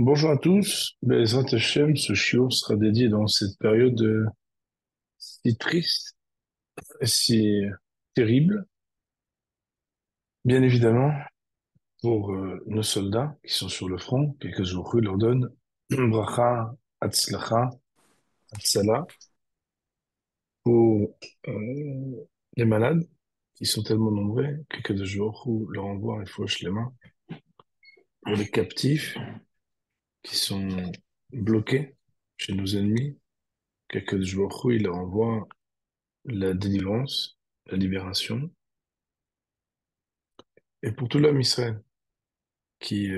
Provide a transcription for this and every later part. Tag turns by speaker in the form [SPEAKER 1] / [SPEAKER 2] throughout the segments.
[SPEAKER 1] Bonjour à tous. Bezrat Hashem, ce shiur sera dédié dans cette période si triste, si terrible, bien évidemment, pour nos soldats qui sont sur le front, que Hu leur donne bracha, hatzlacha, hatzala, pour les malades qui sont tellement nombreux, que Hu leur envoie un fauche les mains, pour les captifs qui sont bloqués chez nos ennemis, que Hu il leur envoie la délivrance, la libération, et pour tout l'homme Israël, qui,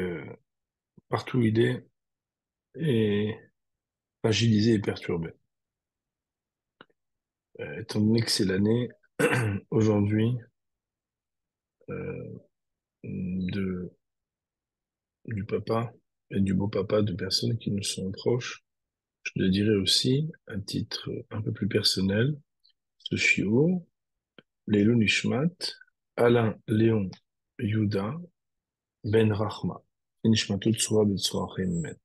[SPEAKER 1] partout où il est fragilisé et perturbé. Étant donné que c'est l'année, aujourd'hui, de, du papa et du beau-papa de personnes qui nous sont proches, je le dirais aussi, à titre un peu plus personnel, ce chiot, Leilou Nishmat, Alain Léon Yuda, Ben Rachma, Nishmatot Tzura B'Tzura Chen.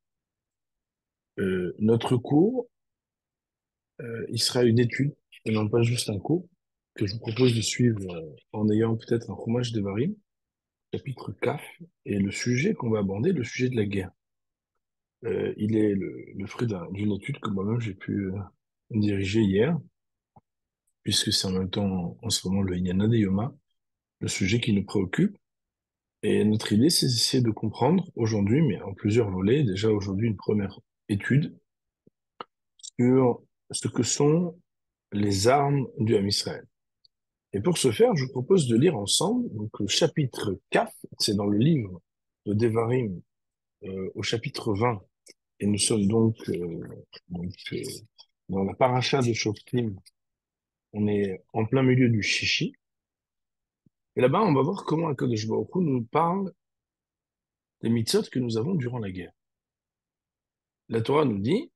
[SPEAKER 1] Notre cours, il sera une étude et non pas juste un cours que je vous propose de suivre en ayant peut-être un Chumash Devarim, chapitre Kaf, et le sujet qu'on va aborder, le sujet de la guerre. Il est le fruit d'une étude que moi-même j'ai pu diriger hier, puisque c'est en même temps en ce moment le Yana de Yoma, le sujet qui nous préoccupe. Et notre idée, c'est d'essayer de comprendre aujourd'hui, mais en plusieurs volets, déjà aujourd'hui une première étude sur ce que sont les armes du Ham Israël. Et pour ce faire, je vous propose de lire ensemble donc, le chapitre 4, c'est dans le livre de Devarim, au chapitre 20. Et nous sommes donc, dans la paracha de Shoftim. On est en plein milieu du Shishi. Et là-bas, on va voir comment Akadosh Baruch Hu nous parle des mitzvot que nous avons durant la guerre. La Torah nous dit,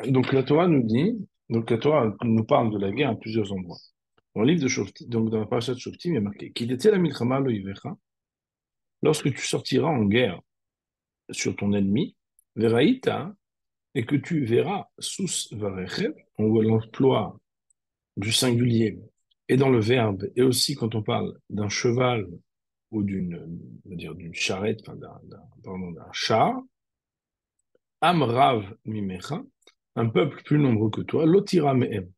[SPEAKER 1] donc la Torah nous dit, donc la Torah nous parle de la guerre à plusieurs endroits. Dans le livre de Shoftim, donc dans la paracha de Shoftim, il y a marqué, Ki t'était la milchama lo yivecha, lorsque tu sortiras en guerre sur ton ennemi, Veraïta, et que tu verras sous Varechev, on voit l'emploi du singulier et dans le verbe, et aussi quand on parle d'un cheval ou on va dire d'une charrette, enfin pardon, d'un char, Amrav Mimecha, un peuple plus nombreux que toi, Lotira Mehem,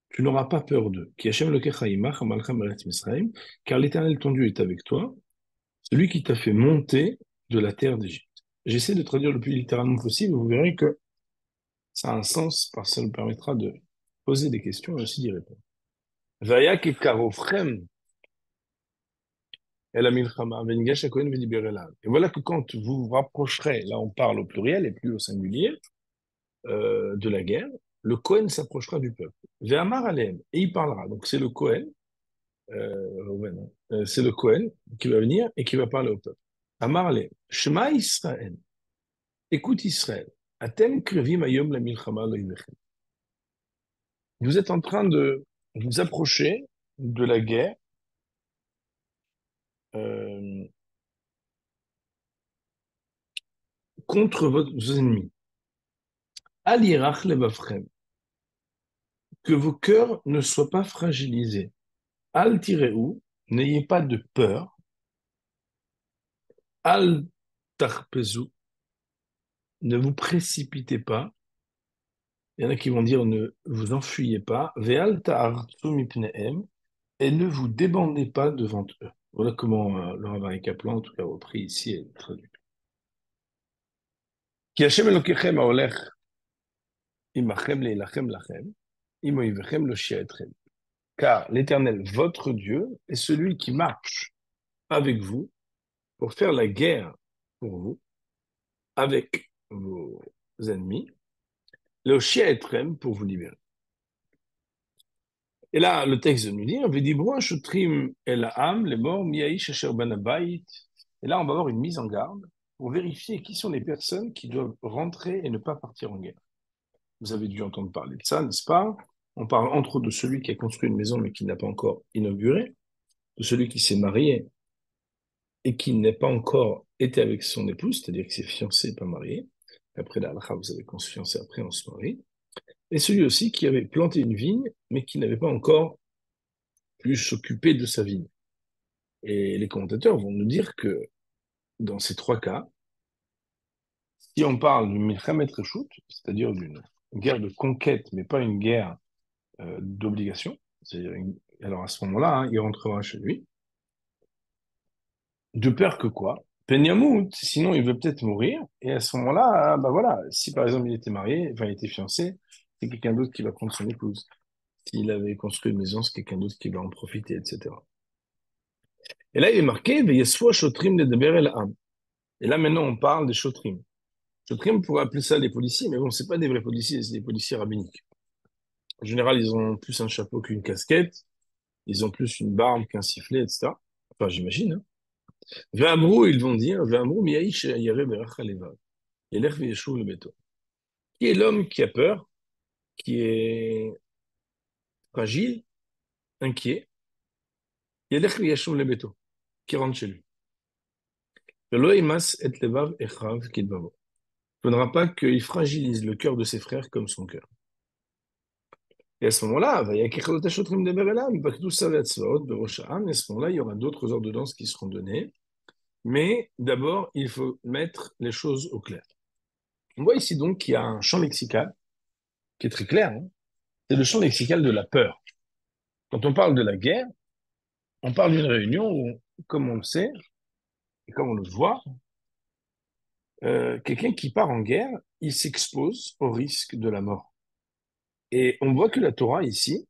[SPEAKER 1] tu n'auras pas peur d'eux, Ki Hashem Elokecha Imach, Amalchem Eretz Misraim, car l'Éternel ton Dieu est avec toi, celui qui t'a fait monter de la terre d'Égypte. J'essaie de traduire le plus littéralement possible, vous verrez que ça a un sens, parce que ça nous permettra de poser des questions et aussi d'y répondre. Vaya kikarofchem el hamilchama venigash hakohen v'diber elav. Et voilà que quand vous vous rapprocherez, là on parle au pluriel et plus au singulier, de la guerre, le Kohen s'approchera du peuple. Ve'amar alehem, et il parlera. Donc c'est le Kohen, c'est le Kohen qui va venir et qui va parler au peuple. Amar alehem, Shema Israël, écoute Israël, atem krevim ayom la milchama lo yivechem. Vous êtes en train de vous approcher de la guerre euh, contre vos ennemis. Al yirach levavchem, que vos cœurs ne soient pas fragilisés. Al tireu, n'ayez pas de peur. Al tarpezu, ne vous précipitez pas. Il y en a qui vont dire ne vous enfuyez pas. Ve'al ta'artzu mipnehem, et ne vous débandez pas devant eux. Voilà comment le Rav Kaplan, en tout cas repris ici, est traduit. Ki Hashem Elokechem haolech imachem leilachem lachem, imo yivechem loshia etchem. Car l'Éternel, votre Dieu, est celui qui marche avec vous pour faire la guerre pour vous, avec vos ennemis, loshia etchem pour vous libérer. Et là, le texte nous dit, V'dibru shotrim el ha'am lemor mi'aish asher ban habayit. Et là, on va avoir une mise en garde pour vérifier qui sont les personnes qui doivent rentrer et ne pas partir en guerre. Vous avez dû entendre parler de ça, n'est-ce pas? On parle entre autres de celui qui a construit une maison mais qui n'a pas encore inauguré, de celui qui s'est marié et qui n'est pas encore été avec son épouse, c'est-à-dire qui s'est fiancé et pas marié. Après la halakha, vous savez qu'on se fiance et après on se marie. Et celui aussi qui avait planté une vigne mais qui n'avait pas encore pu s'occuper de sa vigne. Et les commentateurs vont nous dire que dans ces trois cas, si on parle d'une milchamet reshut, c'est-à-dire d'une guerre de conquête, mais pas une guerre d'obligation, alors à ce moment-là, hein, il rentrera chez lui, de peur que quoi? Penyamout, sinon il veut peut-être mourir, et à ce moment-là, bah voilà, si par exemple il était marié, enfin il était fiancé, c'est quelqu'un d'autre qui va prendre son épouse. S'il avait construit une maison, c'est quelqu'un d'autre qui va en profiter, etc. Et là, il est marqué, Veyesfo shotrim ledaber el am. Et là, maintenant, on parle des shotrim. Shotrim, on pourrait appeler ça les policiers, mais bon, c'est pas des vrais policiers, c'est des policiers rabbiniques. En général, ils ont plus un chapeau qu'une casquette, ils ont plus une barbe qu'un sifflet, etc. Enfin, j'imagine, hein. Ve'amrou, ils vont dire, Ve'amrou miyaïch yare berach alevav. Yelech veyeshuv lebeto. Qui est l'homme qui a peur, qui est fragile, inquiet, Yelech veyeshuv lebeto, qui rentre chez lui. Velo imas et levav echav kidbavo. Il ne faudra pas qu'il fragilise le cœur de ses frères comme son cœur. Et à ce moment-là, et à ce moment-là, il y aura d'autres ordonnances qui seront données. Mais d'abord, il faut mettre les choses au clair. On voit ici donc qu'il y a un champ lexical qui est très clair, hein. C'est le champ lexical de la peur. Quand on parle de la guerre, on parle d'une réunion où, comme on le sait, et comme on le voit, quelqu'un qui part en guerre, il s'expose au risque de la mort. Et on voit que la Torah ici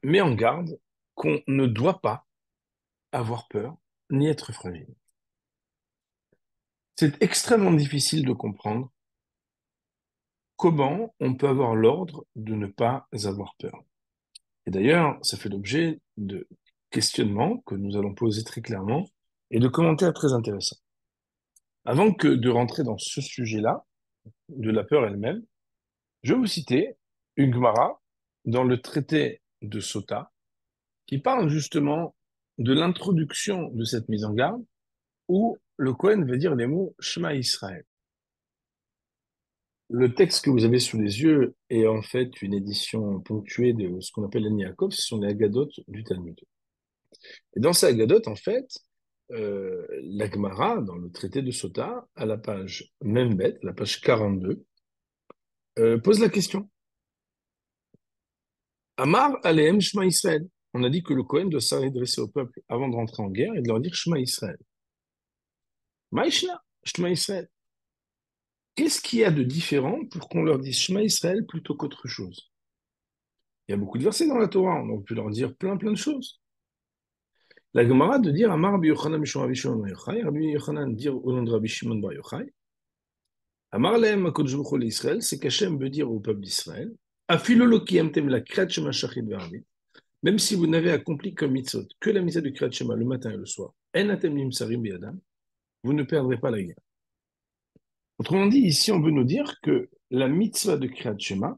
[SPEAKER 1] met en garde qu'on ne doit pas avoir peur ni être fragile. C'est extrêmement difficile de comprendre comment on peut avoir l'ordre de ne pas avoir peur. Et d'ailleurs, ça fait l'objet de questionnements que nous allons poser très clairement et de commentaires très intéressants. Avant que de rentrer dans ce sujet-là, de la peur elle-même, je vais vous citer une Gemara dans le traité de Sota qui parle justement de l'introduction de cette mise en garde où le Cohen veut dire les mots Shema Israël. Le texte que vous avez sous les yeux est en fait une édition ponctuée de ce qu'on appelle les Yaakov, ce sont les Haggadot du Talmud. Et dans ces Haggadot, en fait, la Gemara, dans le traité de Sota, à la page Membet, la page 42, pose la question. Amar Aleem Shema Israël. On a dit que le Cohen doit s'adresser au peuple avant de rentrer en guerre et de leur dire Shema Israël. Maïshna, Shema Israël. Qu'est-ce qu'il y a de différent pour qu'on leur dise Shema Israël plutôt qu'autre chose? Il y a beaucoup de versets dans la Torah, on aurait pu leur dire plein de choses. La Gemara de dire Amar Rabbi Yochanan Mishon Rabbi Shimon Bar Yochai, Rabbi Yochanan dire au nom de Rabbi Shimon Bar Yochai, Amar Lehem HaKadosh Baruch Hu l'Israël, c'est qu'Hachem veut dire au peuple d'Israël, Afilo lo kiyamtem la kriyat shema shachrit ve'arvit, même si vous n'avez accompli comme mitzvot que la mitzvah du kriyat shema le matin et le soir, en atem nimsarim bi'adam, vous ne perdrez pas la guerre. Autrement dit, ici on veut nous dire que la mitzvah de kriyat shema,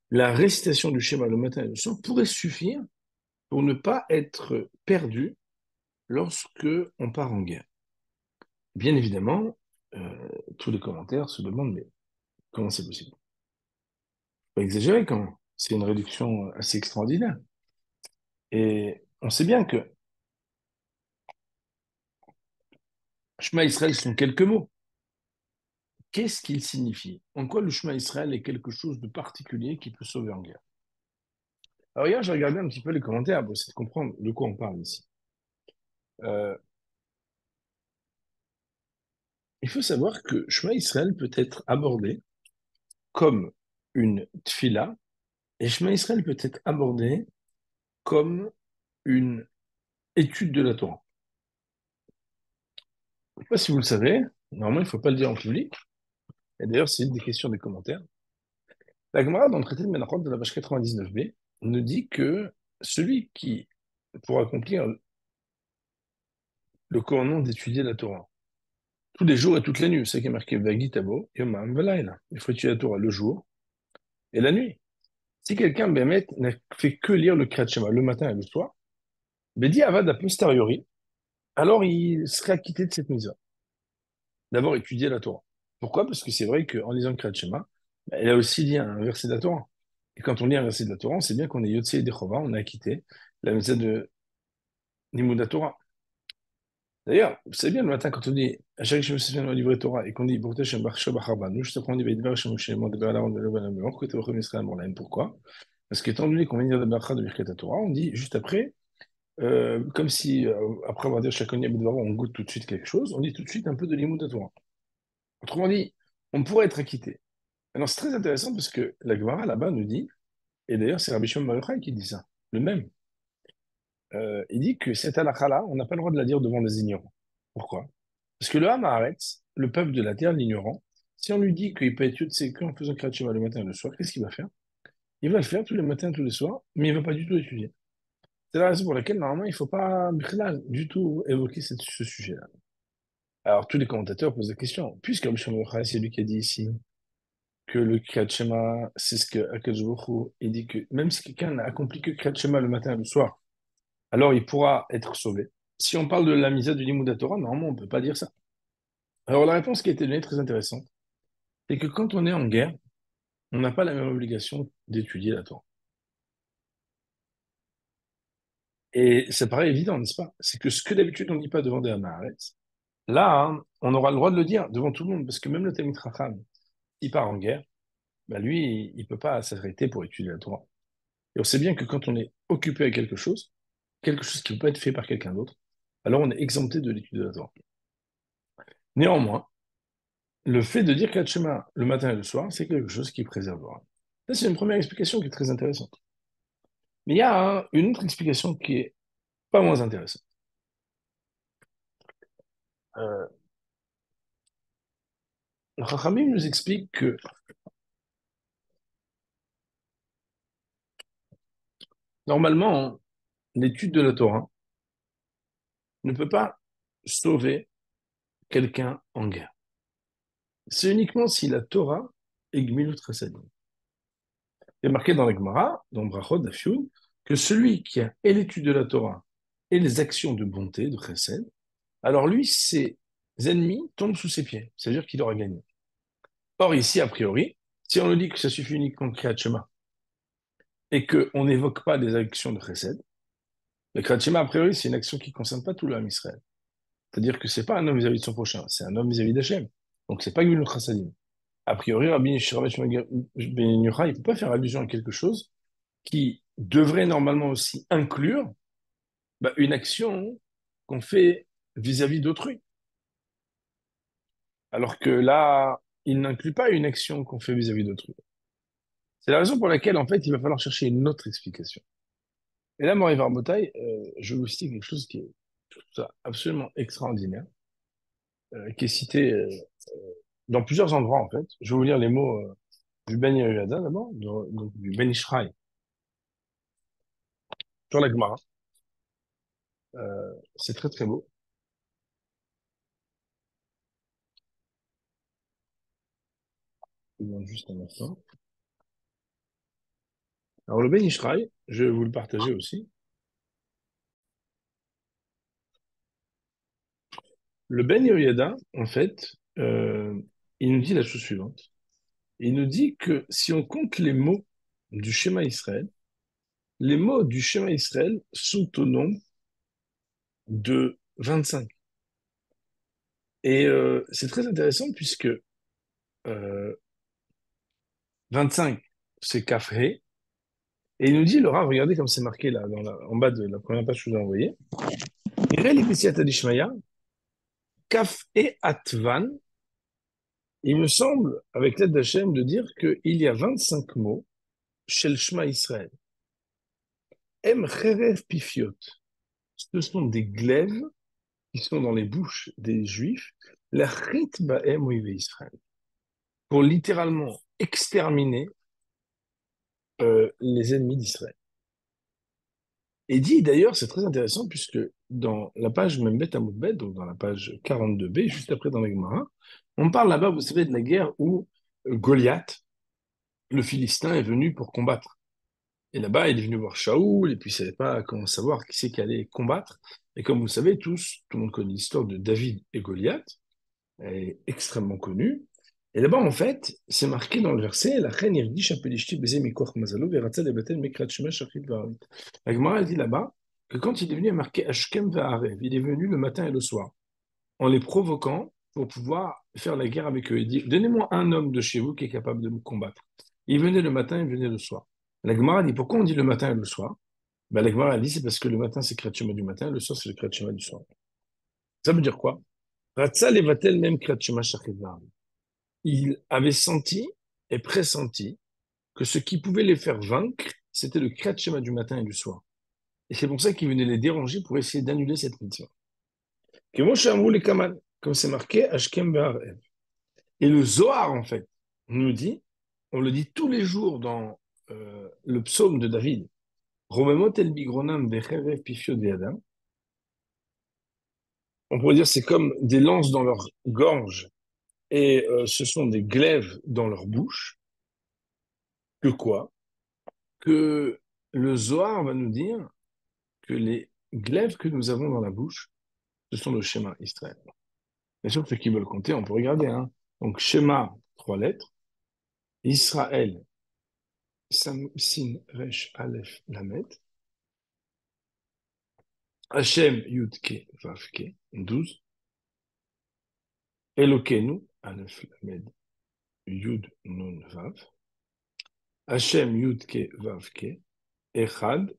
[SPEAKER 1] la récitation du schéma le matin et le soir pourrait suffire pour ne pas être perdu lorsque on part en guerre. Bien évidemment, tous les commentaires se demandent, mais comment c'est possible? Pas exagérer quand même. C'est une réduction assez extraordinaire. Et on sait bien que Shema Israël sont quelques mots. Qu'est-ce qu'il signifie? En quoi le Shema Israël est quelque chose de particulier qui peut sauver en guerre? Alors hier, j'ai regardé un petit peu les commentaires pour essayer de comprendre de quoi on parle ici. Euh, il faut savoir que Shema Israël peut être abordé comme une tfila et Shema Israël peut être abordé comme une étude de la Torah. Je ne sais pas si vous le savez, normalement, il ne faut pas le dire en public. Et d'ailleurs, c'est une des questions des commentaires. La Gemara, dans le traité de Menachot de la page 99b, nous dit que celui qui, pour accomplir le commandement d'étudier la Torah, tous les jours et toutes les nuits, c'est qui est marqué Vagitabo, Yomam Velaila. Il faut étudier la Torah le jour et la nuit. Si quelqu'un, Bémet, n'a fait que lire le Kriyat Shema le matin et le soir, Bedi Avad a posteriori, alors il serait acquitté de cette mise d'avoir étudié la Torah. Pourquoi? Parce que c'est vrai qu'en lisant le Kriyat Shema, elle a aussi dit un verset de la Torah. Et quand on lit un verset de la Torah, on sait bien qu'on est Yotzei Dechova, on a acquitté la mise de Limud Torah. D'ailleurs, vous savez bien le matin quand on dit à chaque chose se fait dans le livre de Torah et qu'on dit Baruch Hashem Baruch Shabbat Harbanu, juste après on dit Vaïdvar Hashem Moshe Lemon de Béala de Lebanon, pourquoi t'es Bachem Israël Morlaim? Pourquoi? Parce qu'étant donné qu'on vient de dire la Bracha de Birkat Torah, on dit juste après, comme si après avoir dit Shakon Yabedvaro, on goûte tout de suite quelque chose, on dit tout de suite un peu de Limud Torah. Autrement dit, on pourrait être acquitté. Alors c'est très intéressant parce que la Gemara là-bas nous dit, et d'ailleurs c'est Rabbi Shimon Bar Yochai qui dit ça, le même. Il dit que cette halakha-là, on n'a pas le droit de la dire devant des ignorants. Pourquoi? Parce que le Hamaharetz, le peuple de la terre, l'ignorant, si on lui dit qu'il peut être Yotsé qu'en faisant Kriyat Shema le matin et le soir, qu'est-ce qu'il va faire? Il va le faire tous les matins, tous les soirs, mais il ne va pas du tout étudier. C'est la raison pour laquelle, normalement, il ne faut pas du tout évoquer ce sujet-là. Alors, tous les commentateurs posent la question, puisque Rabbi Shimon Bar Yochai, c'est lui qui a dit ici que le Kriyat Shema, c'est ce que Akadosh Baruch Hu, il dit que même si quelqu'un n'a accompli que Kriyat Shema le matin et le soir, alors il pourra être sauvé. Si on parle de la misa du Limud Torah, normalement, on ne peut pas dire ça. Alors, la réponse qui a été donnée, très intéressante, c'est que quand on est en guerre, on n'a pas la même obligation d'étudier la Torah. Et ça paraît évident, n'est-ce pas? C'est que ce que d'habitude on ne dit pas devant des Amaharetz, là, hein, on aura le droit de le dire devant tout le monde, parce que même le Talmid Chacham, s'il part en guerre, bah lui, il ne peut pas s'arrêter pour étudier la Torah. Et on sait bien que quand on est occupé à quelque chose qui ne peut pas être fait par quelqu'un d'autre, alors on est exempté de l'étude de la Torah. Néanmoins, le fait de dire Kriyat Shema le matin et le soir, c'est quelque chose qui préservera. Ça, c'est une première explication qui est très intéressante. Mais il y a une autre explication qui est pas moins intéressante. Euh, le Chachamim nous explique que normalement, l'étude de la Torah ne peut pas sauver quelqu'un en guerre. C'est uniquement si la Torah est Gmilut Chassadim. Il est marqué dans la Gemara, dans Brachot d'Afioun, que celui qui a et l'étude de la Torah et les actions de bonté, de Chesed, alors lui, ses ennemis tombent sous ses pieds. C'est-à-dire qu'il aura gagné. Or, ici, a priori, si on nous dit que ça suffit uniquement de Kriyat Shema et qu'on n'évoque pas des actions de Chesed, le Kriyat Shema, a priori, c'est une action qui ne concerne pas tout l'homme Israël. C'est-à-dire que c'est pas un homme vis-à-vis de son prochain, c'est un homme vis-à-vis d'Hachem. Donc, c'est pas Gvul Chassadim. A priori, Rabbi Shirav Ben Yochai, il ne peut pas faire allusion à quelque chose qui devrait normalement aussi inclure une action qu'on fait vis-à-vis d'autrui. Alors que là, il n'inclut pas une action qu'on fait vis-à-vis d'autrui. C'est la raison pour laquelle, en fait, il va falloir chercher une autre explication. Et là, Maurice Barbotaille, je vais vous citer quelque chose qui est je trouve ça, absolument extraordinaire, qui est cité dans plusieurs endroits, en fait. Je vais vous lire les mots du Ben Yehoyada, d'abord, donc du Ben Ishraï, sur la Gemara. C'est très, très beau. Je vous demande juste un instant. Alors, le Ben Ishraï, je vais vous le partager aussi. Le Ben Yehoyada, en fait, il nous dit la chose suivante. Il nous dit que si on compte les mots du schéma Israël, les mots du schéma Israël sont au nombre de 25. Et c'est très intéressant puisque 25, c'est Kafré. Et il nous dit, Laura, regardez comme c'est marqué là, en bas de la première page que je vous ai envoyée. Irel Ipesiat Adishmaya, Kaf et Atvan. Il me semble, avec l'aide d'Hachem, de dire qu'il y a 25 mots chez le Shema Israël. Em Cherev Pifiot. Ce sont des glaives qui sont dans les bouches des Juifs, la Chit Ba'em Oive Israël, pour littéralement exterminer les ennemis d'Israël. Et dit d'ailleurs, c'est très intéressant, puisque dans la page Membet Amoudbet, donc dans la page 42b, juste après dans la Gemara, on parle là-bas, vous savez, de la guerre où Goliath, le Philistin, est venu pour combattre. Et là-bas, il est venu voir Shaoul, et puis il ne savait pas comment savoir qui c'est qui allait combattre. Et comme vous le savez tous, tout le monde connaît l'histoire de David et Goliath, elle est extrêmement connue. Et là-bas, en fait, c'est marqué dans le verset, la reine Irdish Apelishti Beze Mikoch Mazalo, Veratza Levatel Mekrat Shemesh Achid Vaharit. La Gemara elle dit là-bas que quand il est venu, il y a marqué Ashkem Vaharev, il est venu le matin et le soir, en les provoquant pour pouvoir faire la guerre avec eux. Il dit, donnez-moi un homme de chez vous qui est capable de me combattre. Il venait le matin, il venait le soir. La Gemara dit, pourquoi on dit le matin et le soir? Ben, la Gemara elle dit, c'est parce que le matin, c'est Kriyat Shema du matin, le soir, c'est le Kriyat Shema du soir. Ça veut dire quoi? Ratza Levatel même Kriyat Shema Shachid Vaharit. Il avait senti et pressenti que ce qui pouvait les faire vaincre, c'était le Kriyat Shema du matin et du soir. Et c'est pour ça qu'il venait les déranger pour essayer d'annuler cette mitzvah. Que Moshe Amrou les Kaman, comme c'est marqué, Ashkem Be'arev. Et le Zohar, en fait, nous dit, on le dit tous les jours dans le psaume de David, Romemot el bigronam becherev pifio de Adam. On pourrait dire c'est comme des lances dans leur gorge et ce sont des glaives dans leur bouche. Que quoi? Que le Zohar va nous dire que les glaives que nous avons dans la bouche, ce sont le schéma Israël. Bien sûr, ceux qui veulent compter, on peut regarder. Hein. Donc, schéma, 3 lettres. Israël, Sam, Sin, Resh, Aleph, Lamed. Hachem, Yud, Ke, Vav, Ke, 12. Elokeinu, Aleph, Lamed, Yud, Nun, Vav. Hachem, Yud, Ke, Vav, Ke. Echad,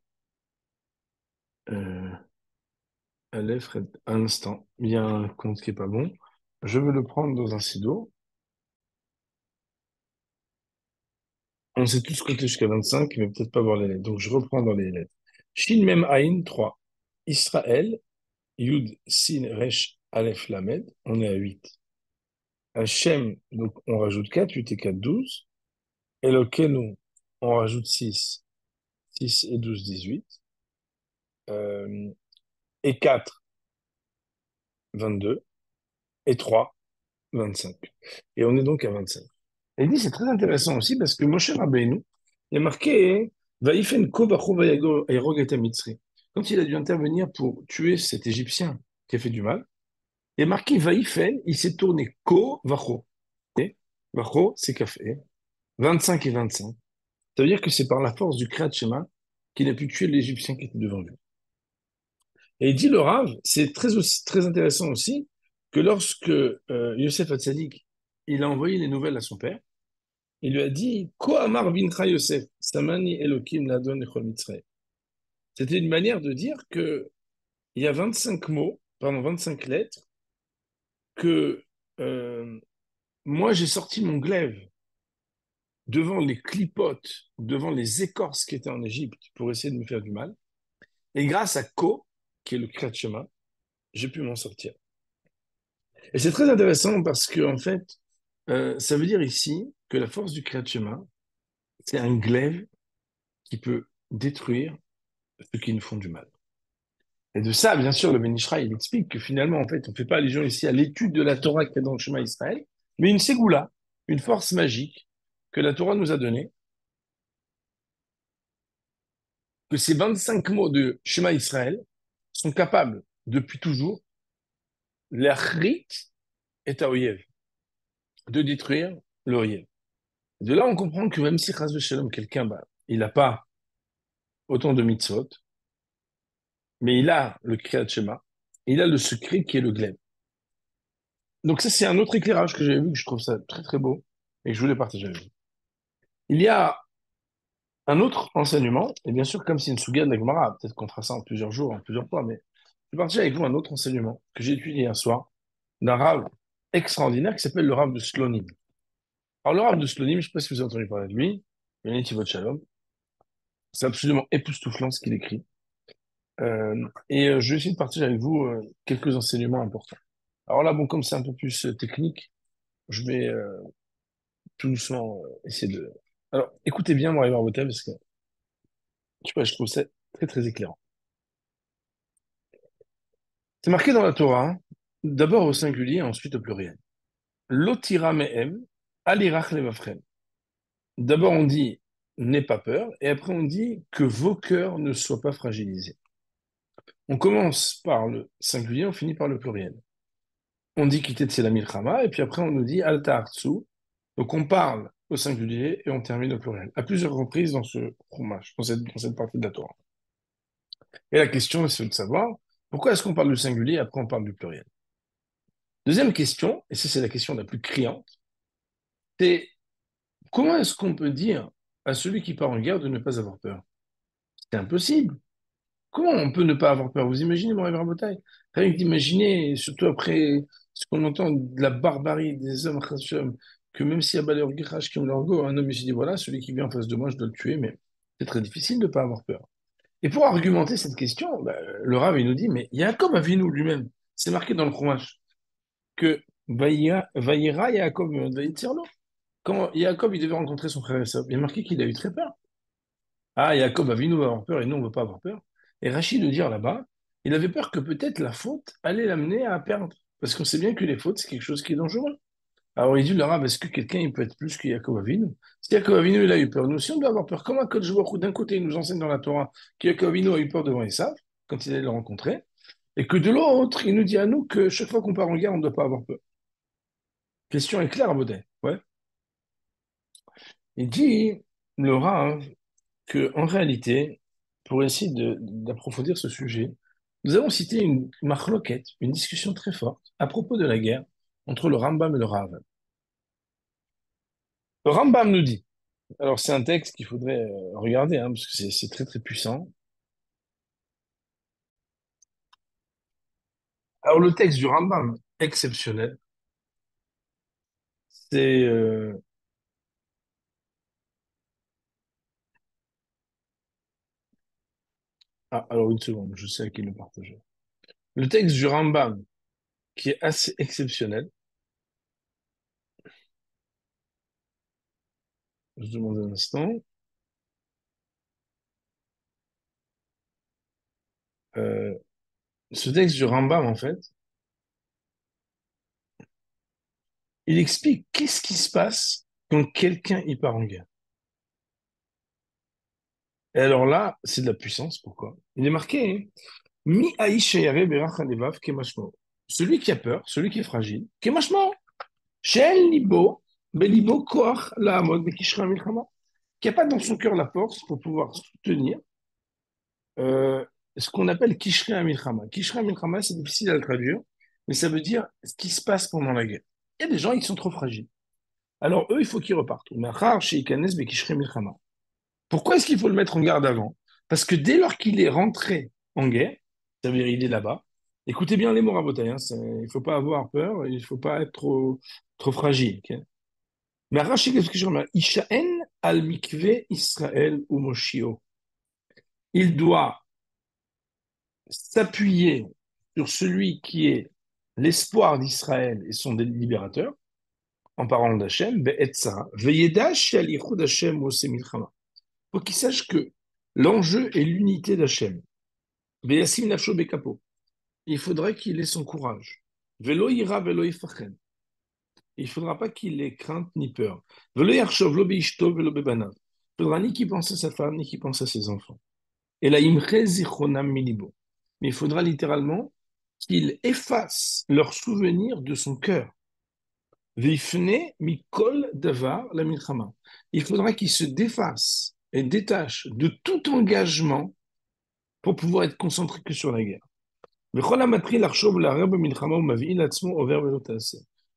[SPEAKER 1] euh, Aleph, Red. Un instant, il y a un compte qui est pas bon. Je veux le prendre dans un sido. On sait tous compter jusqu'à 25, mais peut-être pas voir les lettres. Donc, je reprends dans les lettres. Shin Mem Aïn, 3. Israël, Yud, Sin, Resh, Aleph, Lamed. On est à 8. Hachem, donc on rajoute 4, 8 et 4, 12. Elokeinu, on rajoute 6, 6 et 12, 18. Euh, et 4, 22. Et 3, 25. Et on est donc à 25. Et il dit, c'est très intéressant aussi parce que Moshe Rabbeinu, il a marqué Vaïfen ko bacho vayarog et Mitzri. Quand il a dû intervenir pour tuer cet Égyptien qui a fait du mal, il a marqué Vaïfen, il s'est tourné ko vacho. Et vacho, c'est café. 25 et 25. Ça veut dire que c'est par la force du Kriyat Shema qu'il a pu tuer l'Égyptien qui était devant lui. Et il dit le Rav, c'est très intéressant aussi que lorsque Yosef Hatzadik, il a envoyé les nouvelles à son père, il lui a dit Ko amar bincha Yosef, samani Elokim ladon echol Mitzrayim. C'était une manière de dire que il y a 25 mots, pardon, 25 lettres, que moi j'ai sorti mon glaive devant les clipotes, devant les écorces qui étaient en Égypte pour essayer de me faire du mal. Et grâce à Ko, qui est le Kriyat Shema, j'ai pu m'en sortir. Et c'est très intéressant parce que, en fait, ça veut dire ici que la force du Kriyat Shema, c'est un glaive qui peut détruire ceux qui nous font du mal. Et de ça, bien sûr, le Ben Ishra, il explique que finalement, en fait, on ne fait pas allusion ici à l'étude de la Torah qu'il y a dans le Shema Israël, mais une ségoula, une force magique que la Torah nous a donnée, que ces 25 mots de Shema Israël sont capables, depuis toujours, l'achrit et taoyev, de détruire l'oyev. De là, on comprend que même si Chas Shalom, quelqu'un, bah, il n'a pas autant de mitzvot, mais il a le Kriyat Shema, il a le secret qui est le glaive. Donc ça, c'est un autre éclairage que j'avais vu, que je trouve ça très très beau, et que je voulais partager avec vous. Il y a un autre enseignement, et bien sûr, comme c'est une souga de la Gemara, peut-être qu'on fera ça en plusieurs jours, en plusieurs fois, mais je vais partager avec vous un autre enseignement que j'ai étudié hier soir, d'un rave extraordinaire qui s'appelle le rave de Slonim. Alors le rave de Slonim, je ne sais pas si vous avez entendu parler de lui, Yoniti Shalom, c'est absolument époustouflant ce qu'il écrit. Je vais essayer de partager avec vous quelques enseignements importants. Alors là, bon, comme c'est un peu plus technique, je vais tout doucement essayer de... Alors, écoutez bien, Marie Barbotet, parce que je sais pas, je trouve ça très, très éclairant. C'est marqué dans la Torah, hein, d'abord au singulier, ensuite au pluriel. Lotira mehem, alirach levavchem. D'abord, on dit n'aie pas peur. Et après, on dit que vos cœurs ne soient pas fragilisés. On commence par le singulier, on finit par le pluriel. On dit quitter c'est la milchama, et puis après, on nous dit alta artsu. Donc, on parle au singulier et on termine au pluriel. À plusieurs reprises dans ce chumash, dans cette partie de la Torah. Et la question, c'est de savoir pourquoi est-ce qu'on parle du singulier et après on parle du pluriel. Deuxième question, et ça, c'est la question la plus criante, c'est comment est-ce qu'on peut dire à celui qui part en guerre de ne pas avoir peur? C'est impossible. Comment on peut ne pas avoir peur? Vous imaginez mon rêve en bataille? Rien que d'imaginer, surtout après ce qu'on entend de la barbarie des hommes, Hashem, que même s'il y a Baler Girach qui ont leur go, un homme il se dit voilà, celui qui vient en face de moi, je dois le tuer, mais c'est très difficile de ne pas avoir peur. Et pour argumenter cette question, bah, le Rav il nous dit mais Yaakov Avinu lui-même, c'est marqué dans le Chumash que Vaïra Yaakov Vaïtzirlo. Quand Yaakov il devait rencontrer son frère Esav, il y a marqué qu'il a eu très peur. Ah, Yaakov Avinu va avoir peur et nous, on ne veut pas avoir peur. Et Rachid de dire là-bas, il avait peur que peut-être la faute allait l'amener à perdre. Parce qu'on sait bien que les fautes, c'est quelque chose qui est dangereux. Alors il dit, le Rav, est-ce que quelqu'un il peut être plus que Yaakov Avinu? Si Yaakov Avinu il a eu peur, nous aussi on doit avoir peur. Comme un coach d'un côté, il nous enseigne dans la Torah que Yaakov Avinu a eu peur devant Esav, quand il allait le rencontrer, et que de l'autre, il nous dit à nous que chaque fois qu'on part en guerre, on ne doit pas avoir peur. Question est claire, Baudet. Ouais. Il dit, le Rav, que, en réalité, pour essayer d'approfondir ce sujet, nous avons cité une marloquette, une discussion très forte à propos de la guerre entre le Rambam et le Rav. Le Rambam nous dit, alors c'est un texte qu'il faudrait regarder, hein, parce que c'est très très puissant. Alors le texte du Rambam, exceptionnel, c'est... ah, alors une seconde, je sais à qui le partager. Le texte du Rambam, qui est assez exceptionnel, je demande un instant, euh, ce texte du Rambam, en fait, il explique qu'est-ce qui se passe quand quelqu'un y part en guerre. Et alors là, c'est de la puissance. Pourquoi? Il est marqué, hein, Mi aïch sheyare berach halevav kemashmo. Celui qui a peur, celui qui est fragile, kemashmo. Shel libo, belibo koach lahamod bekishra milchama. Qui n'a pas dans son cœur la force pour pouvoir soutenir euh, ce qu'on appelle kishra milchama. Kishra milchama, c'est difficile à le traduire, mais ça veut dire ce qui se passe pendant la guerre. Il y a des gens, ils sont trop fragiles. Alors eux, il faut qu'ils repartent. Machar sheikanes bekishra milchama. Pourquoi est-ce qu'il faut le mettre en garde avant? Parce que dès lors qu'il est rentré en guerre, ça veut dire il est là-bas, écoutez bien les mots rabotais, hein, il ne faut pas avoir peur, il ne faut pas être trop fragile. Ok. Mais Rashi, qu'est-ce que je remarque? Ishaen al mikve Israël ou Moshio. Il doit s'appuyer sur celui qui est l'espoir d'Israël et son libérateur, en parlant d'Hachem, be'etza, ve'yeda she'al yichud Hashem oseh milchama. Faut qu'il sache que l'enjeu est l'unité d'Hachem. Ve'yasim nafsho bekapo. Il faudrait qu'il ait son courage. Velo ira velo ifachen. Il ne faudra pas qu'il ait crainte ni peur. Velo yarshov lo beishto velo bebanav. Il ne faudra ni qu'il pense à sa femme, ni qu'il pense à ses enfants. Et la imre zichronam milibo. Mais il faudra littéralement qu'il efface leurs souvenirs de son cœur. Veifne mikol davar la milchama. Il faudra qu'il se défasse et détache de tout engagement pour pouvoir être concentré que sur la guerre.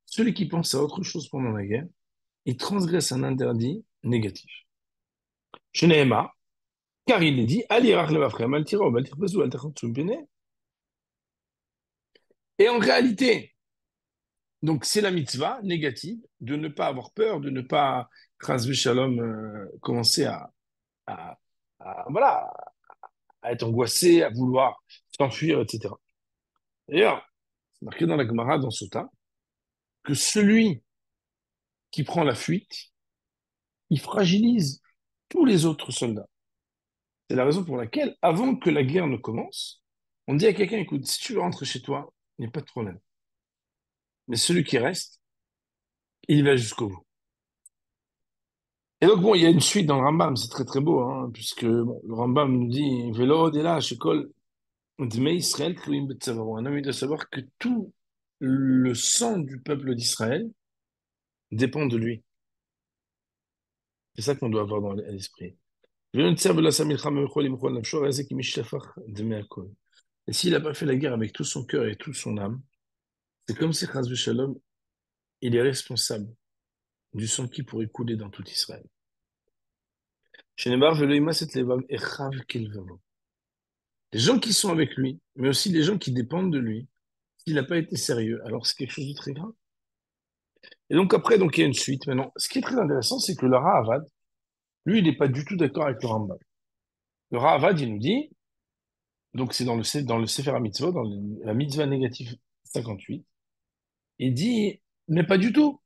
[SPEAKER 1] Celui qui pense à autre chose pendant la guerre, il transgresse un interdit négatif. Shneema, car il est dit, et en réalité, donc c'est la mitzvah négative de ne pas avoir peur, de ne pas, chas shalom, commencer à, voilà, à être angoissé, à vouloir s'enfuir, etc. D'ailleurs, c'est marqué dans la Gemara, dans Sota, que celui qui prend la fuite, il fragilise tous les autres soldats. C'est la raison pour laquelle, avant que la guerre ne commence, on dit à quelqu'un, écoute, si tu veux rentrer chez toi, il n'y a pas de problème. Mais celui qui reste, il va jusqu'au bout. Et donc, bon, il y a une suite dans le Rambam, c'est très très beau, hein, puisque bon, le Rambam nous dit, Velo odela shekol dmei Israël tluim betzavaro. Un homme il doit savoir que tout le sang du peuple d'Israël dépend de lui. C'est ça qu'on doit avoir dans l'esprit. Et s'il n'a pas fait la guerre avec tout son cœur et toute son âme, c'est comme si Chas Shalom, il est responsable du sang qui pourrait couler dans tout Israël. Shenebar velo imas et levav echav kilvavo. Les gens qui sont avec lui, mais aussi les gens qui dépendent de lui, s'il n'a pas été sérieux, alors c'est quelque chose de très grave. Et donc après, donc, il y a une suite. Maintenant, ce qui est très intéressant, c'est que le Rahavad, lui, il n'est pas du tout d'accord avec le Rambam. Le Rahavad, il nous dit, donc c'est dans le Sefer HaMitzvot, dans la mitzvah négative 58, il dit, mais pas du tout.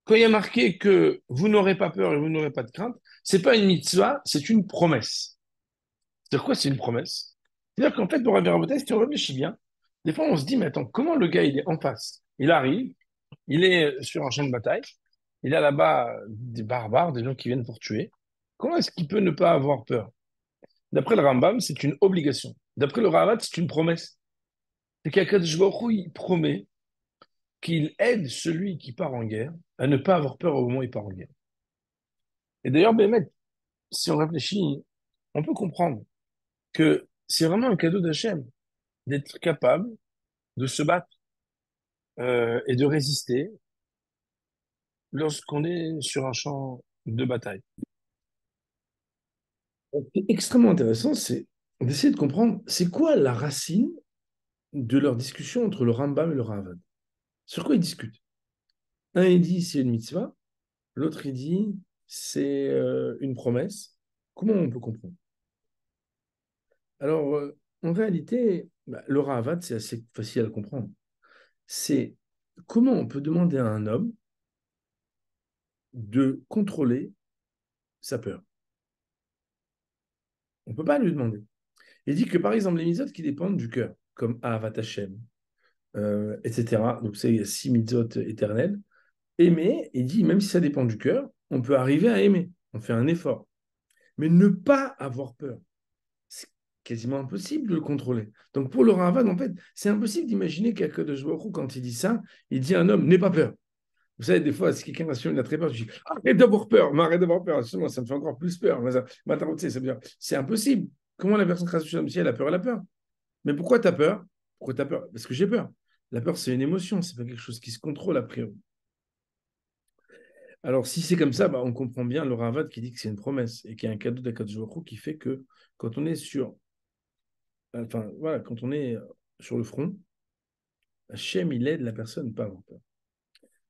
[SPEAKER 1] Quand il y a marqué que vous n'aurez pas peur et vous n'aurez pas de crainte, c'est pas une mitzvah, c'est une promesse. C'est-à-dire quoi, c'est une promesse? C'est-à-dire qu'en fait, pour Rabbi Rabotai, si on réfléchit bien, des fois on se dit, mais attends, comment le gars, il est en face? Il arrive, il est sur un champ de bataille, il a là-bas des barbares, des gens qui viennent pour tuer. Comment est-ce qu'il peut ne pas avoir peur? D'après le Rambam, c'est une obligation. D'après le Ravat, c'est une promesse. C'est qu'Akadosh Baruch Hu, il promet qu'il aide celui qui part en guerre à ne pas avoir peur au moment où il part en guerre. Et d'ailleurs, Bémet, si on réfléchit, on peut comprendre que c'est vraiment un cadeau d'Hachem d'être capable de se battre et de résister lorsqu'on est sur un champ de bataille. Ce qui est extrêmement intéressant, c'est d'essayer de comprendre c'est quoi la racine de leur discussion entre le Rambam et le Ravad. Sur quoi ils discutent? Un, il dit c'est une mitzvah, l'autre, il dit c'est une promesse. Comment on peut comprendre? Alors, en réalité, bah, le Ravad, c'est assez facile à comprendre. C'est comment on peut demander à un homme de contrôler sa peur. On ne peut pas lui demander. Il dit que, par exemple, les mitzvot qui dépendent du cœur, comme Ahavat Hashem, etc. Donc, c'est 6 mitzvot éternels. Aimer, il dit, même si ça dépend du cœur, on peut arriver à aimer. On fait un effort. Mais ne pas avoir peur, c'est quasiment impossible de le contrôler. Donc, pour le Ravad, en fait, c'est impossible d'imaginer qu'Akadosh Baruch Hu, quand il dit ça, il dit à un homme, n'aie pas peur. Vous savez, des fois, si quelqu'un a très peur, je dis, arrête d'avoir peur, mais arrête d'avoir peur. Justement, ça me fait encore plus peur. C'est impossible. Comment la personne crasse si elle a peur, elle a peur. Mais pourquoi tu as peur? Pourquoi tu as peur? Parce que j'ai peur. La peur, c'est une émotion, c'est pas quelque chose qui se contrôle a priori. Alors, si c'est comme ça, bah, on comprend bien le Ravad qui dit que c'est une promesse et qu'il y a un cadeau d'Akadosh Baruch Hu qui fait que quand on est enfin, voilà, quand on est sur le front, Hachem, il aide la personne, pas à avoir peur.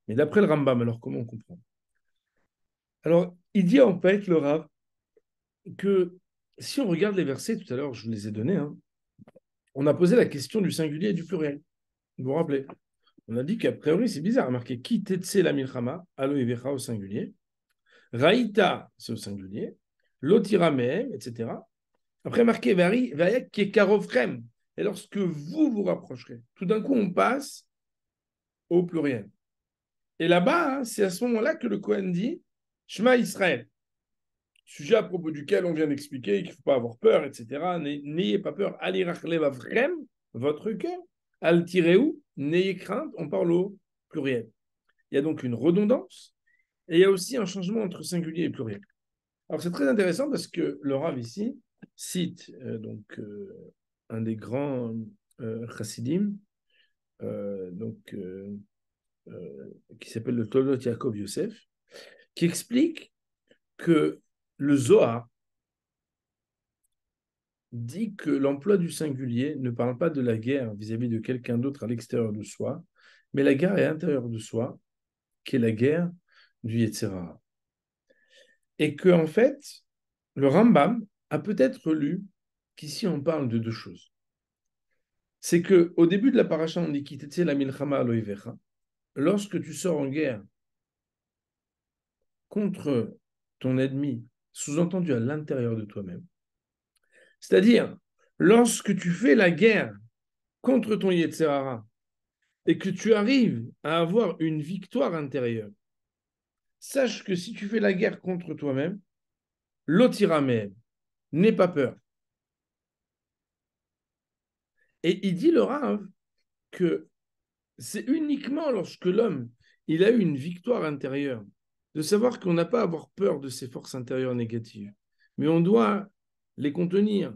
[SPEAKER 1] Mais d'après le Rambam, alors comment on comprend? Alors, il dit en fait, le Rav, que si on regarde les versets, tout à l'heure, je vous les ai donnés, hein, on a posé la question du singulier et du pluriel. Vous vous rappelez? On a dit qu'a priori, c'est bizarre, marqué qui tetse la milchama, alo evecha au singulier, raïta, c'est au singulier, lotira mehem, etc. Après, marqué vari, vayak kekarofrem, et lorsque vous vous rapprocherez, tout d'un coup, on passe au pluriel. Et là-bas, hein, c'est à ce moment-là que le Kohen dit Shema Israël. Sujet à propos duquel on vient d'expliquer qu'il ne faut pas avoir peur, etc. N'ayez pas peur. Alirachleva vrem, votre cœur. Altireou, n'ayez crainte, on parle au pluriel. Il y a donc une redondance et il y a aussi un changement entre singulier et pluriel. Alors c'est très intéressant parce que le Rav ici cite un des grands chassidim, donc, qui s'appelle le Tolot Yaakov Yosef, qui explique que le Zohar dit que l'emploi du singulier ne parle pas de la guerre vis-à-vis de quelqu'un d'autre à l'extérieur de soi, mais la guerre à l'intérieur de soi, qui est la guerre du Yetzer Hara. Et que, en fait, le Rambam a peut-être lu qu'ici on parle de deux choses. C'est que au début de la paracha, on dit Kitetse la milchama aloivecha. Lorsque tu sors en guerre contre ton ennemi, sous-entendu à l'intérieur de toi-même, c'est-à-dire lorsque tu fais la guerre contre ton Yetzer Hara, et que tu arrives à avoir une victoire intérieure
[SPEAKER 2] sache que si tu fais la guerre contre toi-même, l'otirameh, n'aie pas peur. Et il dit le Rav que c'est uniquement lorsque l'homme il a eu une victoire intérieure, de savoir qu'on n'a pas à avoir peur de ses forces intérieures négatives, mais on doit les contenir,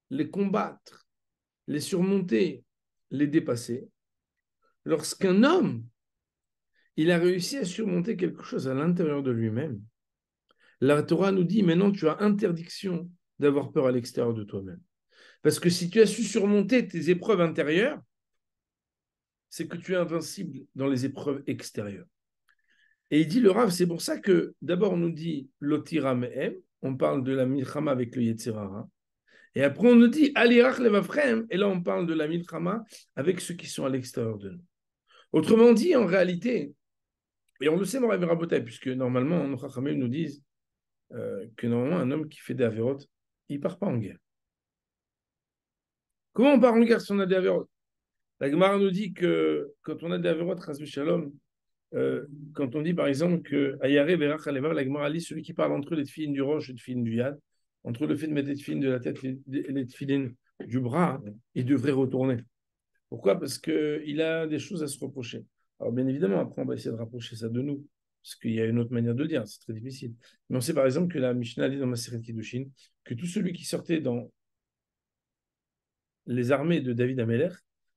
[SPEAKER 2] les combattre, les surmonter, les dépasser. Lorsqu'un homme il a réussi à surmonter quelque chose à l'intérieur de lui-même, la Torah nous dit maintenant tu as interdiction d'avoir peur à l'extérieur de toi-même. Parce que si tu as su surmonter tes épreuves intérieures, c'est que tu es invincible dans les épreuves extérieures. Et il dit le Rav, c'est pour ça que d'abord on nous dit l'otira mehem, on parle de la milchama avec le Yetzirara, et après on nous dit alirach levavchem, et là on parle de la milchama avec ceux qui sont à l'extérieur de nous. Autrement dit, en réalité, et on le sait, Morav Rabotai, puisque normalement, nos Chachamim nous disent que normalement un homme qui fait des avérotes, il ne part pas en guerre. Comment on part en guerre si on a des avérotes? La Gemara nous dit que quand on a des avérotes, Chas Shalom, quand on dit par exemple que Ayare Verach Alevar, la Gemara lit celui qui parle entre les tefilines du roche et les tefilines du yad, entre le fait de mettre les tefilines de la tête et les tefilines du bras, il devrait retourner. Pourquoi? Parce qu'il a des choses à se reprocher. Alors bien évidemment, après on va essayer de rapprocher ça de nous, parce qu'il y a une autre manière de le dire, c'est très difficile. Mais on sait par exemple que la Mishnah dit dans Maseret Kiddushin que tout celui qui sortait dans les armées de David Ameller,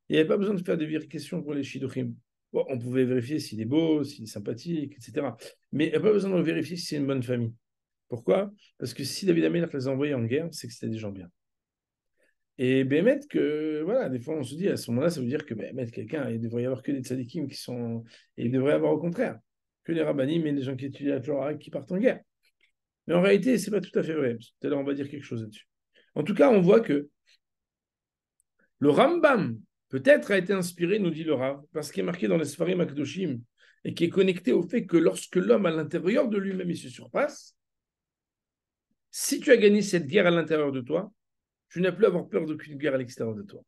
[SPEAKER 2] il n'y avait pas besoin de faire des vérifications pour les Shidduchim. Bon, on pouvait vérifier s'il est beau, s'il est sympathique, etc. Mais il n'y a pas besoin de vérifier si c'est une bonne famille. Pourquoi? Parce que si David Ameller les a envoyés en guerre, c'est que c'était des gens bien. Et Bémet, que voilà, des fois on se dit à ce moment-là, ça veut dire que Bémet, quelqu'un, il devrait y avoir que des tzadikim qui sont. Et il devrait y avoir au contraire, que les rabbinim et les gens qui étudient la Torah qui partent en guerre. Mais en réalité, c'est pas tout à fait vrai. Tout à l'heure, on va dire quelque chose là-dessus. En tout cas, on voit que le Rambam, peut-être, a été inspiré, nous dit le Rav, parce qu'il est marqué dans les Sfarim Akdoshim et qui est connecté au fait que lorsque l'homme à l'intérieur de lui-même il se surpasse, si tu as gagné cette guerre à l'intérieur de toi, tu n'as plus à avoir peur d'aucune guerre à l'extérieur de toi.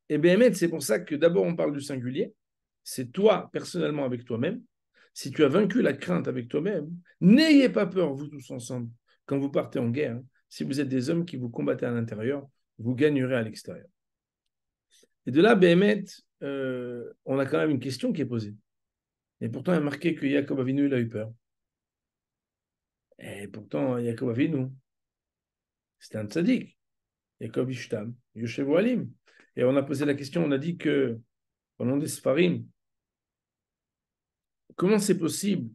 [SPEAKER 2] Et bien, c'est pour ça que d'abord on parle du singulier, c'est toi personnellement avec toi-même. Si tu as vaincu la crainte avec toi-même, n'ayez pas peur, vous tous ensemble, quand vous partez en guerre. Si vous êtes des hommes qui vous combattez à l'intérieur, vous gagnerez à l'extérieur. Et de là, Béhémet, on a quand même une question qui est posée. Et pourtant, il y a marqué que Yaakov Avinu, il a eu peur. Et pourtant, Yaakov Avinu, c'était un tzaddik. Yaakov Ishtam, Yoshevu Alim. Et on a posé la question, on a dit que, au nom des Sfarim, comment c'est possible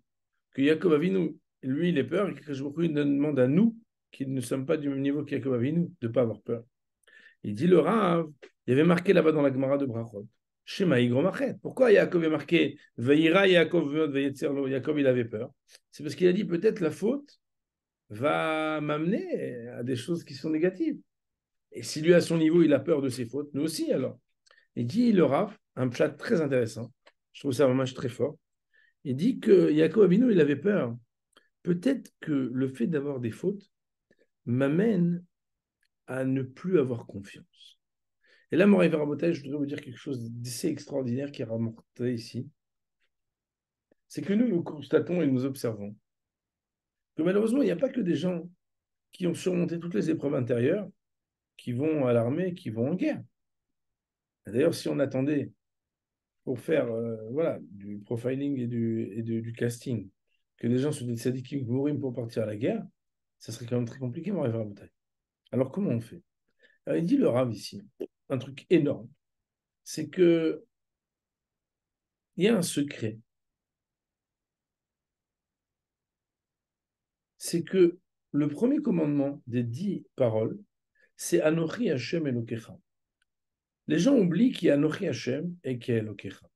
[SPEAKER 2] que Yaakov Avinu, lui, il ait peur et que je vous demande à nous, qui ne sommes pas du même niveau que Yaakov Avinu, de ne pas avoir peur. Il dit le Rav, il y avait marqué là-bas dans la Gemara de Brachot, Shema Igromachet. Pourquoi Yaakov est marqué Veira Yaakov Veyetzerlo, Yaakov il avait peur. C'est parce qu'il a dit peut-être la faute va m'amener à des choses qui sont négatives. Et si lui à son niveau il a peur de ses fautes, nous aussi alors. Il dit le Rav, un pshat très intéressant, je trouve ça vraiment très fort. Il dit que Yaakov Avinu il avait peur. Peut-être que le fait d'avoir des fautes m'amène à ne plus avoir confiance. Et là, Moraï Verabotai, je voudrais vous dire quelque chose d'assez extraordinaire qui est remonté ici. C'est que nous constatons et nous observons que malheureusement, il n'y a pas que des gens qui ont surmonté toutes les épreuves intérieures qui vont à l'armée, qui vont en guerre. D'ailleurs, si on attendait pour faire voilà, du profiling et du casting, que des gens soient des tzadikim gourim pour partir à la guerre, ça serait quand même très compliqué, Moraï Verabotai. Alors, comment on fait? Alors, il dit le Rav ici, un truc énorme, c'est que il y a un secret. C'est que le premier commandement des 10 paroles, c'est Anochi Hashem Elokecha. Les gens oublient qu'il y a Anochi Hashem et qu'il y a Elokecha.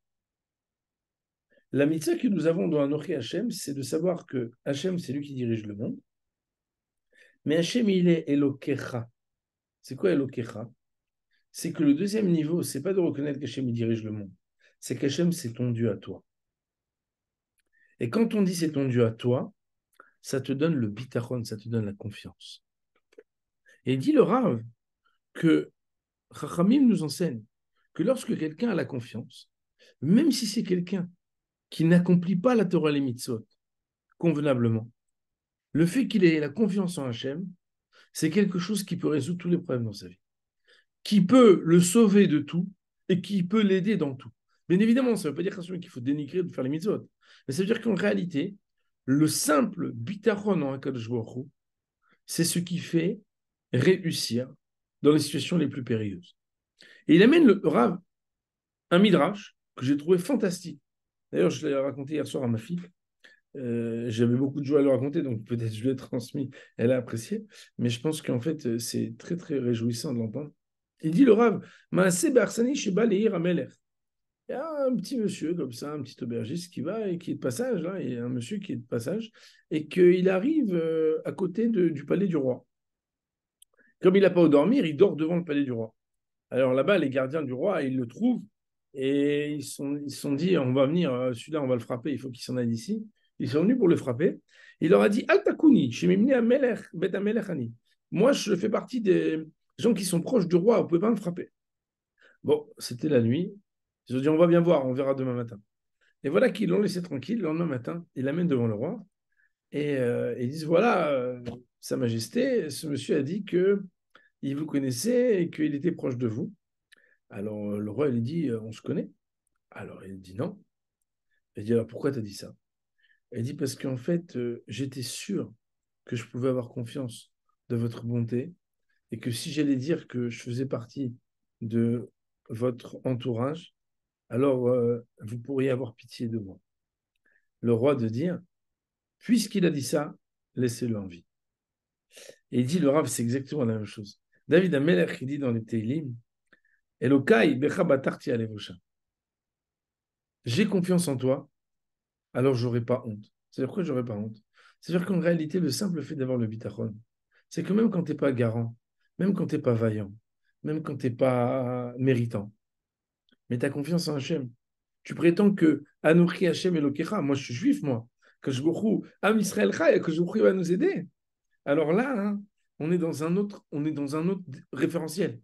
[SPEAKER 2] La mitzvah que nous avons dans Anochi Hashem, c'est de savoir que Hashem, c'est lui qui dirige le monde, mais Hashem, il est Elokecha. C'est quoi Elokecha? C'est que le deuxième niveau, c'est pas de reconnaître qu'Hashem il dirige le monde, c'est qu'Hashem, c'est ton Dieu à toi. Et quand on dit c'est ton Dieu à toi, ça te donne le bitachon, ça te donne la confiance. Et il dit le Rav que Chachamim nous enseigne que lorsque quelqu'un a la confiance, même si c'est quelqu'un qui n'accomplit pas la Torah et les mitzvot convenablement, le fait qu'il ait la confiance en Hachem, c'est quelque chose qui peut résoudre tous les problèmes dans sa vie, qui peut le sauver de tout et qui peut l'aider dans tout. Bien évidemment, ça ne veut pas dire qu'il faut dénigrer de faire les mitzvot, mais ça veut dire qu'en réalité, le simple bitachon en Hakadosh Baruch Hu, c'est ce qui fait réussir dans les situations les plus périlleuses. Et il amène le Rav un midrash que j'ai trouvé fantastique. D'ailleurs, je l'ai raconté hier soir à ma fille. J'avais beaucoup de joie à le raconter, donc peut-être je l'ai transmis, elle a apprécié. Mais je pense qu'en fait, c'est très, très réjouissant de l'entendre. Il dit le Rav, Maaseh Barsani Sheba Leir Amelech. Il y a un petit monsieur comme ça, un petit aubergiste qui va et qui est de passage, là, il y a un monsieur qui est de passage, et qu'il arrive à côté du palais du roi. Comme il n'a pas où dormir, il dort devant le palais du roi. Alors là-bas, les gardiens du roi, ils le trouvent et ils se sont dit, on va venir, celui-là, on va le frapper, il faut qu'il s'en aille d'ici. Ils sont venus pour le frapper. Il leur a dit, Altakuni, Shemimni Amelech, Bet Amelech Ani. Moi, je fais partie des gens qui sont proches du roi, vous ne pouvez pas me frapper. Bon, c'était la nuit. Ils ont dit, on va bien voir, on verra demain matin. Et voilà qu'ils l'ont laissé tranquille. Le lendemain matin, ils l'amènent devant le roi et ils disent, voilà, Sa Majesté, ce monsieur a dit que il vous connaissait et qu'il était proche de vous. Alors le roi lui dit, on se connaît? Alors il dit non. Il dit, alors pourquoi tu as dit ça? Il dit, parce qu'en fait, j'étais sûr que je pouvais avoir confiance de votre bonté et que si j'allais dire que je faisais partie de votre entourage, alors vous pourriez avoir pitié de moi. Le roi de dire, puisqu'il a dit ça, laissez-le en vie. Et il dit, le Rav, c'est exactement la même chose. David Amelech, il dit dans les Teilim, Elokai becha batarti alevosha. J'ai confiance en toi, alors j'aurai pas honte. C'est-à-dire pourquoi j'aurai pas honte? C'est-à-dire qu'en réalité, le simple fait d'avoir le bitachon, c'est que même quand tu n'es pas garant, même quand tu n'es pas vaillant, même quand tu n'es pas méritant, mais tu as confiance en Hachem. Tu prétends que Anochi Hachem Elokecha, moi je suis juif, moi, que je Am Israël Chai, que je va nous aider. Alors là, hein, on est dans un autre référentiel.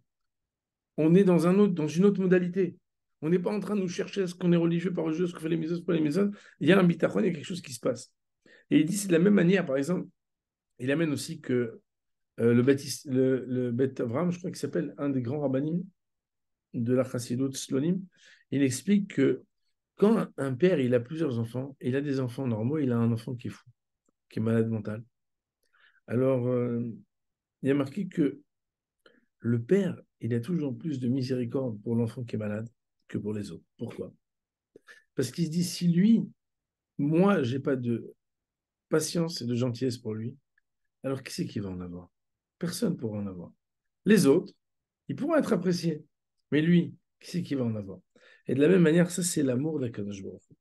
[SPEAKER 2] On est dans une autre modalité. On n'est pas en train de nous chercher est-ce qu'on est religieux, pas religieux, ce qu'on fait les mitzvot, pas les mitzvot. Il y a un bitachon, il y a quelque chose qui se passe. Et il dit, c'est de la même manière, par exemple, il amène aussi que le Bet Avram, je crois qu'il s'appelle un des grands rabbinim de la Chassidut Slonim, il explique que quand un père il a plusieurs enfants, il a des enfants normaux, il a un enfant qui est fou, qui est malade mental. Alors, il y a marqué que le père, il a toujours plus de miséricorde pour l'enfant qui est malade que pour les autres. Pourquoi? Parce qu'il se dit, si lui, moi, j'ai pas de patience et de gentillesse pour lui, alors qui c'est qui va en avoir? Personne ne pourra en avoir. Les autres, ils pourront être appréciés. Mais lui, qui c'est qui va en avoir? Et de la même manière, ça, c'est l'amour d'Akadosh Baruch Hu.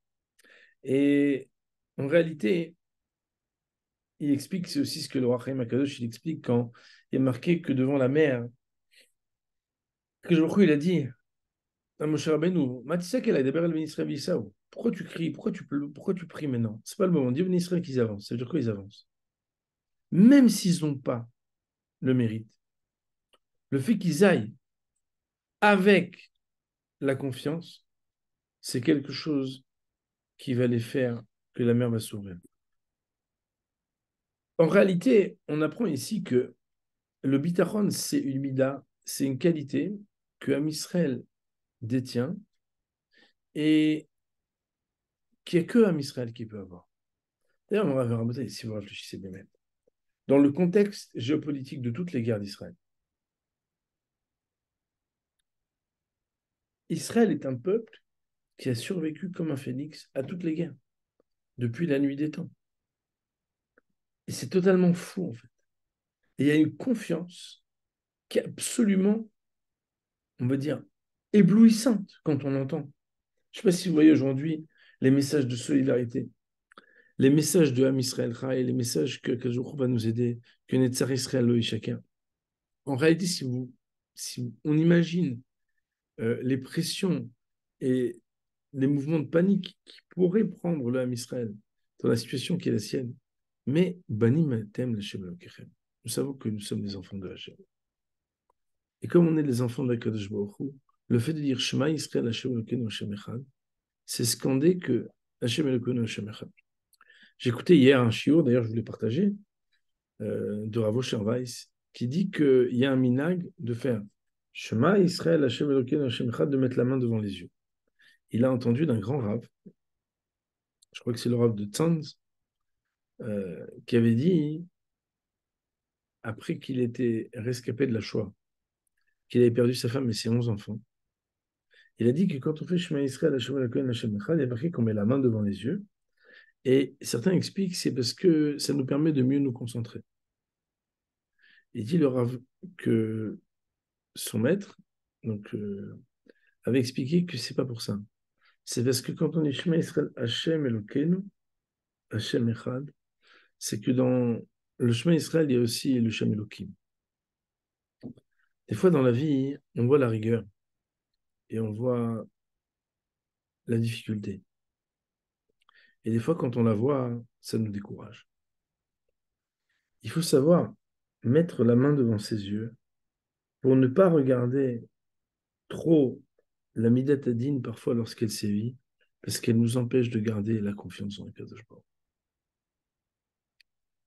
[SPEAKER 2] Et en réalité, il explique, c'est aussi ce que le roi Chaim Akadosh, il explique quand il est marqué que devant la mer, Akadosh Baruch Hu, il a dit à Moshe Rabbeinu, Matisek, elle a d'abord le Israël Bissaou. Pourquoi tu cries? Pourquoi tu pries maintenant? C'est pas le moment. Dis au Israël qu'ils avancent. Ça veut dire quoi ils avancent? Même s'ils n'ont pas le mérite, le fait qu'ils aillent avec la confiance, c'est quelque chose qui va les faire que la mer va s'ouvrir. En réalité, on apprend ici que le bitachon, c'est une mida, c'est une qualité que Am Israël détient et qu'il n'y a que Am Israël qui peut avoir. D'ailleurs, on va voir, si vous réfléchissez bien même, dans le contexte géopolitique de toutes les guerres d'Israël, Israël est un peuple qui a survécu comme un phénix à toutes les guerres, depuis la nuit des temps. Et c'est totalement fou, en fait. Et il y a une confiance qui est absolument, on va dire, éblouissante quand on entend. Je ne sais pas si vous voyez aujourd'hui les messages de solidarité, les messages de Ham Israël et les messages que Jour va nous aider, que Netzar Israël Loï chacun. En réalité, si on imagine les pressions et les mouvements de panique qui pourraient prendre le Ham Israël dans la situation qui est la sienne, mais Banim Tem Lashem Elokechem. Nous savons que nous sommes des enfants de Hachem. Et comme on est les enfants de la Kadosh Baruch Hu, le fait de dire Shema Israël Hashem Elokeinu Hashem Echad, c'est scander que Hashem Elokeinu Hashem Echad. J'ai écouté hier un shiur, d'ailleurs je voulais partager, de Rav Osher Weiss, qui dit qu'il y a un minag de faire Shema Israël Hashem Elokeinu Hashem Echad, de mettre la main devant les yeux. Il a entendu d'un grand Rav, je crois que c'est le Rav de Tzanz, qui avait dit, après qu'il était rescapé de la Shoah, qu'il avait perdu sa femme et ses 11 enfants, il a dit que quand on fait Shema Israël Hashem Elokeinu Hashem Echad, il y a marqué qu'on met la main devant les yeux. Et certains expliquent que c'est parce que ça nous permet de mieux nous concentrer. Il dit le Rav que son maître donc, avait expliqué que c'est pas pour ça. C'est parce que quand on dit Shema Israël Hashem Elokeinu, Hashem Echad, c'est que dans le Shema Israël, il y a aussi le Shem Elokim. Des fois dans la vie, on voit la rigueur et on voit la difficulté. Et des fois, quand on la voit, ça nous décourage. Il faut savoir mettre la main devant ses yeux pour ne pas regarder trop la Midat Hadin parfois lorsqu'elle sévit, parce qu'elle nous empêche de garder la confiance en le Kadosh Baruch.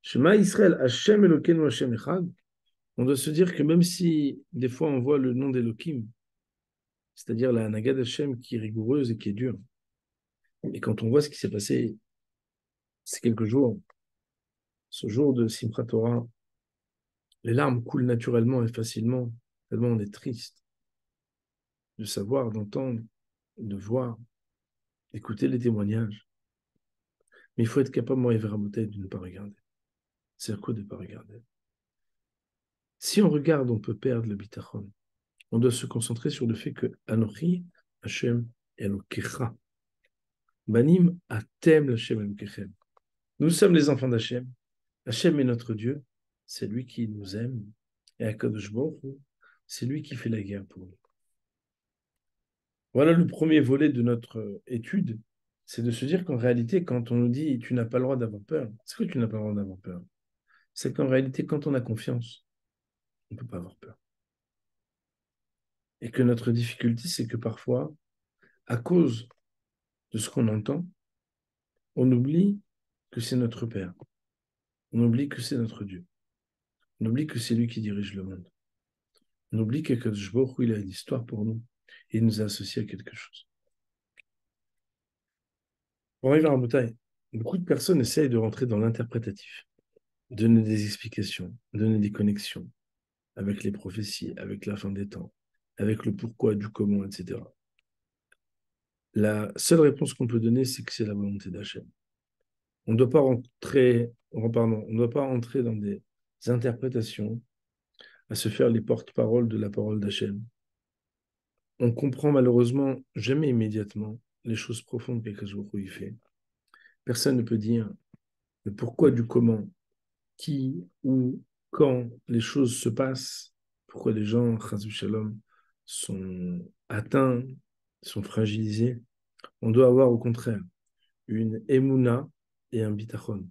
[SPEAKER 2] Shema Israël, Hashem Elokeinu Hashem Echad, on doit se dire que même si des fois on voit le nom d'Elohim, c'est-à-dire la Nagad Hashem qui est rigoureuse et qui est dure, et quand on voit ce qui s'est passé ces quelques jours, ce jour de Simchat Torah, les larmes coulent naturellement et facilement, tellement on est triste de savoir, d'entendre, de voir, d'écouter les témoignages. Mais il faut être capable, moi et Véramoté, de ne pas regarder. C'est à quoi de ne pas regarder? Si on regarde, on peut perdre le bitachon. On doit se concentrer sur le fait que Anochi, Hashem, Elokecha. Banim, Atem, Hashem, Elokechem. Nous sommes les enfants d'Hachem. Hachem est notre Dieu. C'est lui qui nous aime. Et Akadosh Baruch Hu, c'est lui qui fait la guerre pour nous. Voilà le premier volet de notre étude. C'est de se dire qu'en réalité, quand on nous dit tu n'as pas le droit d'avoir peur, c'est que tu n'as pas le droit d'avoir peur. C'est qu'en réalité, quand on a confiance, on ne peut pas avoir peur. Et que notre difficulté, c'est que parfois, à cause de ce qu'on entend, on oublie que c'est notre Père. On oublie que c'est notre Dieu. On oublie que c'est lui qui dirige le monde. On oublie que Kadosh Baruch Hu, il a une histoire pour nous. Et il nous a associés à quelque chose. Pour arriver à Rabotai, beaucoup de personnes essayent de rentrer dans l'interprétatif, donner des explications, donner des connexions avec les prophéties, avec la fin des temps, avec le pourquoi, du comment, etc. La seule réponse qu'on peut donner, c'est que c'est la volonté d'Hachem. On ne doit pas rentrer, pardon, on ne doit pas entrer dans des interprétations, à se faire les porte-paroles de la parole d'Hachem. On comprend malheureusement jamais immédiatement les choses profondes qu'Akadosh Baruch Hu y fait. Personne ne peut dire le pourquoi du comment, qui, où, quand les choses se passent, pourquoi les gens, chas v'shalom, sont atteints, sont fragilisés. On doit avoir au contraire une émouna et un bitachon.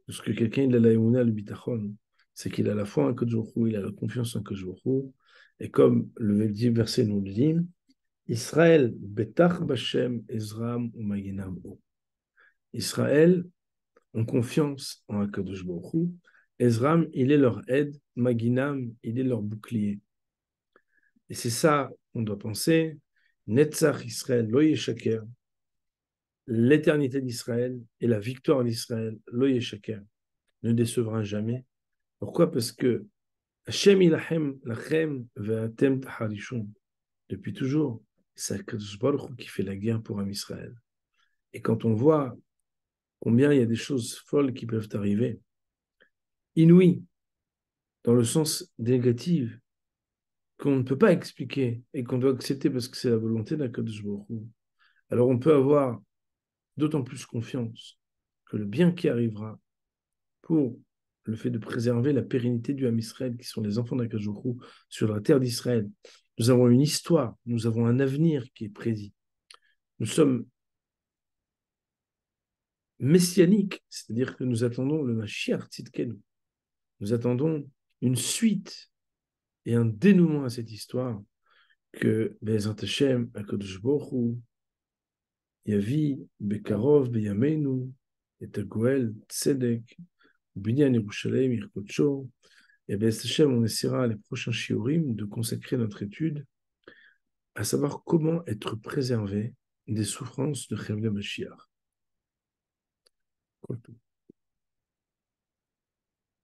[SPEAKER 2] Parce que quelqu'un, il a la émouna, le bitachon, c'est qu'il a la foi en Akadosh Baruch Hu, il a la confiance en Akadosh Baruch Hu. Et comme le verset nous le dit, Israël, betach b'Hashem, Ezram ou Maginam. Israël ont confiance en Akadosh Baruch Hu. Ezram, il est leur aide. Maginam, il est leur bouclier. Et c'est ça qu'on doit penser. Netzach Israël, lo yeshaker. L'éternité d'Israël et la victoire d'Israël, lo yeshaker, ne décevra jamais. Pourquoi? Parce que Hashem ilachem lachem ve'atem taharishun. Depuis toujours, c'est Akadosh Baruch Hu qui fait la guerre pour un Israël. Et quand on voit combien il y a des choses folles qui peuvent arriver, inouïes, dans le sens négatif, qu'on ne peut pas expliquer et qu'on doit accepter parce que c'est la volonté d'Akadosh Baruch Hu, alors on peut avoir d'autant plus confiance que le bien qui arrivera pour le fait de préserver la pérennité du Ham Israël, qui sont les enfants d'Akadosh Baruch Hu, sur la terre d'Israël. Nous avons une histoire, nous avons un avenir qui est prédit. Nous sommes messianiques, c'est-à-dire que nous attendons le Mashiach Tzidkenu. Nous attendons une suite et un dénouement à cette histoire que Be'ezrat Hashem, Akadosh Baruch Hu, Yavi, Bekarov, Beyameinu, et Goel, Tzedek, Binyan Yerushalem, Irkocho. Et bien, Hachem, on essaiera les prochains shiurim de consacrer notre étude à savoir comment être préservé des souffrances de Chevle Mashiach.